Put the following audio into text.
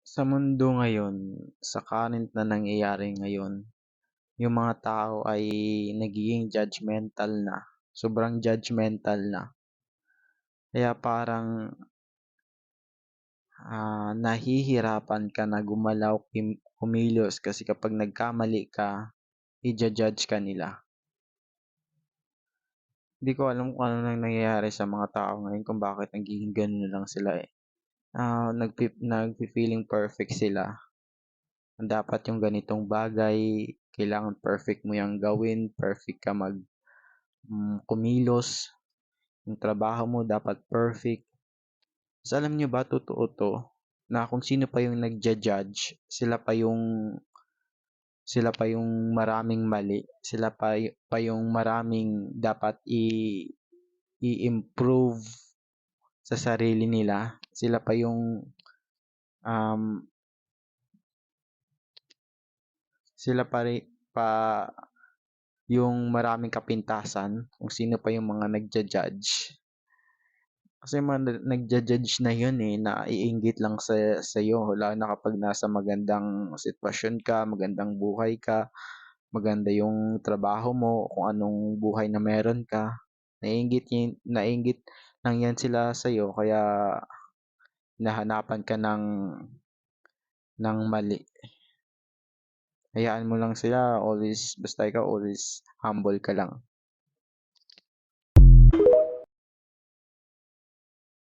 Sa mundo ngayon, sa current na nangyayari ngayon, yung mga tao ay nagiging judgmental na. Sobrang judgmental na. Kaya parang nahihirapan ka na gumalaw, kumilos kasi kapag nagkamali ka, i-judge ka nila. Hindi ko alam kung ano nang nangyayari sa mga tao ngayon kung bakit nagiging ganun na lang sila eh. Nagfi-feeling perfect sila. Dapat yung ganitong bagay, kailangan perfect mo yung gawin, perfect ka kumilos, yung trabaho mo dapat perfect. So, alam nyo ba, totoo to, na kung sino pa yung nagja-judge, sila pa yung maraming mali, sila pa yung maraming dapat i-improve sa sarili nila, um, sila pa yung maraming kapintasan kung sino pa yung mga nagja-judge. Kasi mga nagja-judge na yun eh, na iinggit lang sa'yo, lalo na kapag nasa magandang sitwasyon ka, magandang buhay ka, maganda yung trabaho mo, kung anong buhay na meron ka. Naiinggit lang yan sila sa'yo, kaya hinahanapan ka ng mali. Hayaan mo lang sila, basta ikaw always humble ka lang.